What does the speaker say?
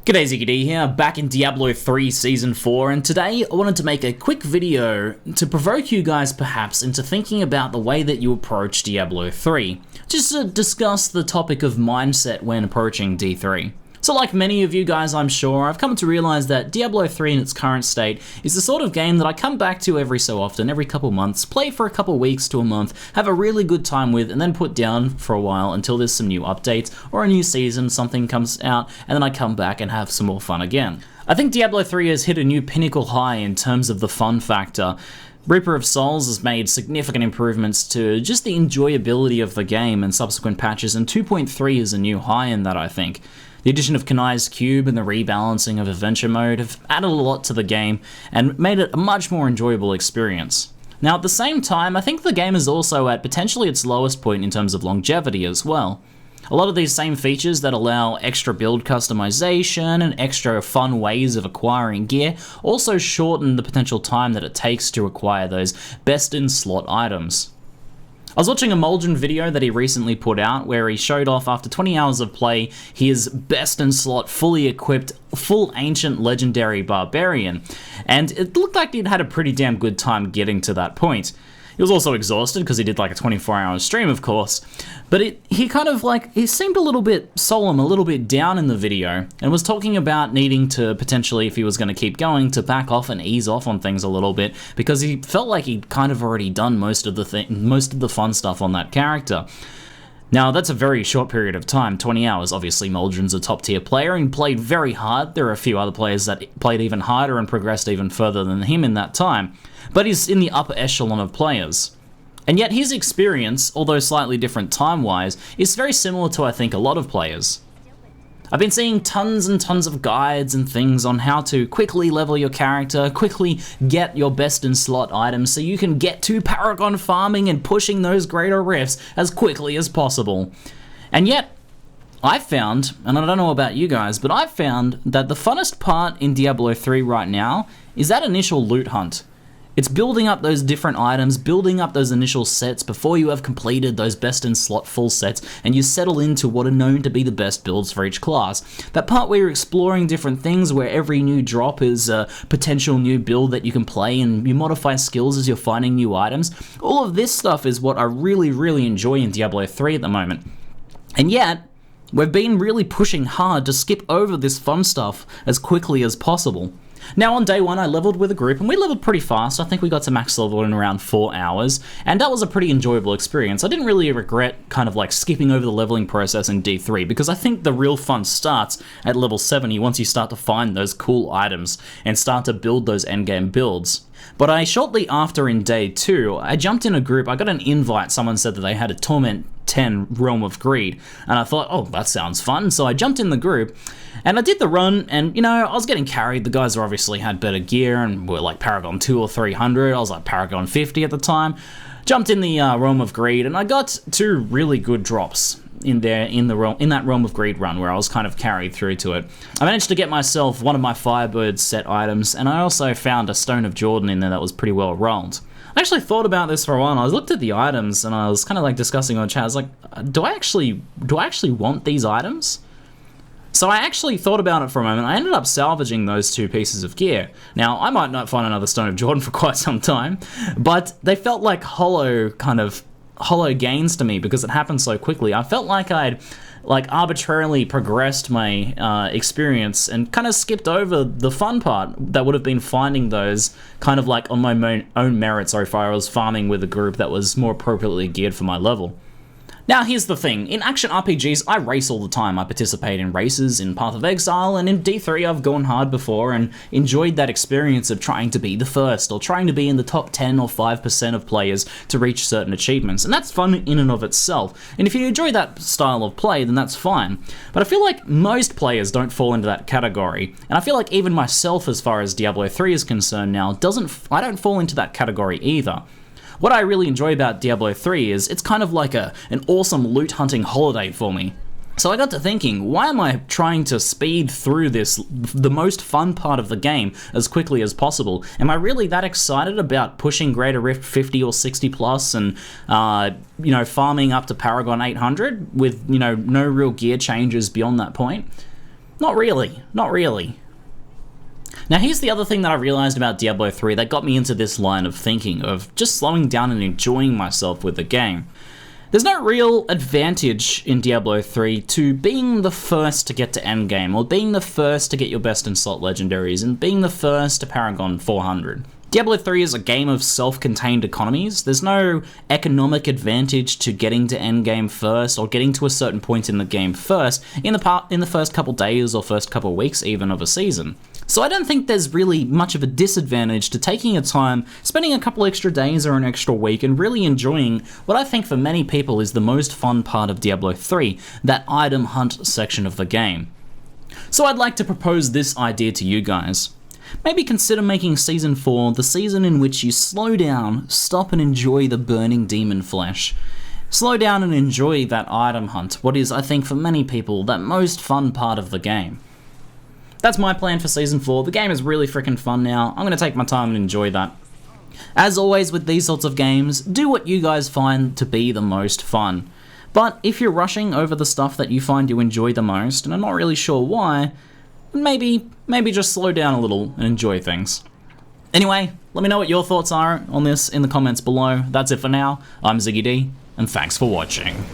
G'day, ZiggyD here, back in Diablo 3 Season 4, and today I wanted to make a quick video to provoke you guys perhaps into thinking about the way that you approach Diablo 3, just to discuss the topic of mindset when approaching D3. So like many of you guys, I'm sure, I've come to realize that Diablo 3 in its current state is the sort of game that I come back to every so often, every couple months, play for a couple weeks to a month, have a really good time with, and then put down for a while until there's some new updates or a new season, something comes out, and then I come back and have some more fun again. I think Diablo 3 has hit a new pinnacle high in terms of the fun factor. Reaper of Souls has made significant improvements to just the enjoyability of the game and subsequent patches, and 2.3 is a new high in that, I think. The addition of Kanai's Cube and the rebalancing of Adventure Mode have added a lot to the game and made it a much more enjoyable experience. Now at the same time, I think the game is also at potentially its lowest point in terms of longevity as well. A lot of these same features that allow extra build customization and extra fun ways of acquiring gear also shorten the potential time that it takes to acquire those best-in-slot items. I was watching a Muldrin video that he recently put out where he showed off after 20 hours of play his best-in-slot, fully equipped, full ancient legendary barbarian, and it looked like he'd had a pretty damn good time getting to that point. He was also exhausted because he did like a 24-hour stream, of course, but he seemed a little bit solemn, a little bit down in the video, and was talking about needing to potentially, if he was going to keep going, to back off and ease off on things a little bit, because he felt like he'd kind of already done most of the fun stuff on that character. Now, that's a very short period of time, 20 hours. Obviously, Muldrin's a top-tier player and played very hard. There are a few other players that played even harder and progressed even further than him in that time, but he's in the upper echelon of players. And yet his experience, although slightly different time-wise, is very similar to, I think, a lot of players. I've been seeing tons and tons of guides and things on how to quickly level your character, quickly get your best-in-slot items so you can get to Paragon farming and pushing those greater rifts as quickly as possible. And yet, I've found, and I don't know about you guys, but I've found that the funnest part in Diablo 3 right now is that initial loot hunt. It's building up those different items, building up those initial sets before you have completed those best-in-slot full sets and you settle into what are known to be the best builds for each class. That part where you're exploring different things, where every new drop is a potential new build that you can play and you modify skills as you're finding new items. All of this stuff is what I really, really enjoy in Diablo 3 at the moment. And yet, we've been really pushing hard to skip over this fun stuff as quickly as possible. Now on day one I leveled with a group and we leveled pretty fast. I think we got to max level in around 4 hours and that was a pretty enjoyable experience. I didn't really regret kind of like skipping over the leveling process in D3 because I think the real fun starts at level 70 once you start to find those cool items and start to build those endgame builds. But shortly after in day 2, I jumped in a group, I got an invite, someone said that they had a Torment 10 Realm of Greed, and I thought, oh, that sounds fun, so I jumped in the group, and I did the run, and, you know, I was getting carried. The guys obviously had better gear, and were like Paragon 2 or 300, I was like Paragon 50 at the time. Jumped in the Realm of Greed, and I got 2 really good drops in that Realm of Greed run where I was kind of carried through to it. I managed to get myself one of my Firebird set items, and I also found a Stone of Jordan in there that was pretty well rolled. I actually thought about this for a while. I looked at the items and I was kind of like discussing on chat. I was like, do I actually want these items? So I actually thought about it for a moment. I ended up salvaging those 2 pieces of gear. Now, I might not find another Stone of Jordan for quite some time, but they felt like hollow gains to me because it happened so quickly. I felt like I'd arbitrarily progressed my experience and kind of skipped over the fun part that would have been finding those kind of like on my own merits, or if I was farming with a group that was more appropriately geared for my level. Now here's the thing, in action RPGs I race all the time. I participate in races in Path of Exile, and in D3 I've gone hard before and enjoyed that experience of trying to be the first, or trying to be in the top 10 or 5% of players to reach certain achievements, and that's fun in and of itself. And if you enjoy that style of play, then that's fine. But I feel like most players don't fall into that category, and I feel like even myself, as far as Diablo 3 is concerned now, I don't fall into that category either. What I really enjoy about Diablo 3 is it's kind of like an awesome loot hunting holiday for me. So I got to thinking, why am I trying to speed through the most fun part of the game as quickly as possible? Am I really that excited about pushing Greater Rift 50 or 60 plus and, farming up to Paragon 800 with, no real gear changes beyond that point? Not really, not really. Now here's the other thing that I realized about Diablo 3 that got me into this line of thinking, of just slowing down and enjoying myself with the game. There's no real advantage in Diablo 3 to being the first to get to endgame, or being the first to get your best in slot legendaries, and being the first to Paragon 400. Diablo 3 is a game of self-contained economies. There's no economic advantage to getting to endgame first, or getting to a certain point in the game first, in the first couple days or first couple weeks even of a season. So I don't think there's really much of a disadvantage to taking a time, spending a couple extra days or an extra week, and really enjoying what I think for many people is the most fun part of Diablo 3, that item hunt section of the game. So I'd like to propose this idea to you guys. Maybe consider making Season 4 the season in which you slow down, stop and enjoy the burning demon flesh. Slow down and enjoy that item hunt, what is, I think for many people, that most fun part of the game. That's my plan for Season 4. The game is really freaking fun now. I'm going to take my time and enjoy that. As always with these sorts of games, do what you guys find to be the most fun. But if you're rushing over the stuff that you find you enjoy the most, and are not really sure why, maybe just slow down a little and enjoy things. Anyway, let me know what your thoughts are on this in the comments below. That's it for now. I'm ZiggyD, and thanks for watching.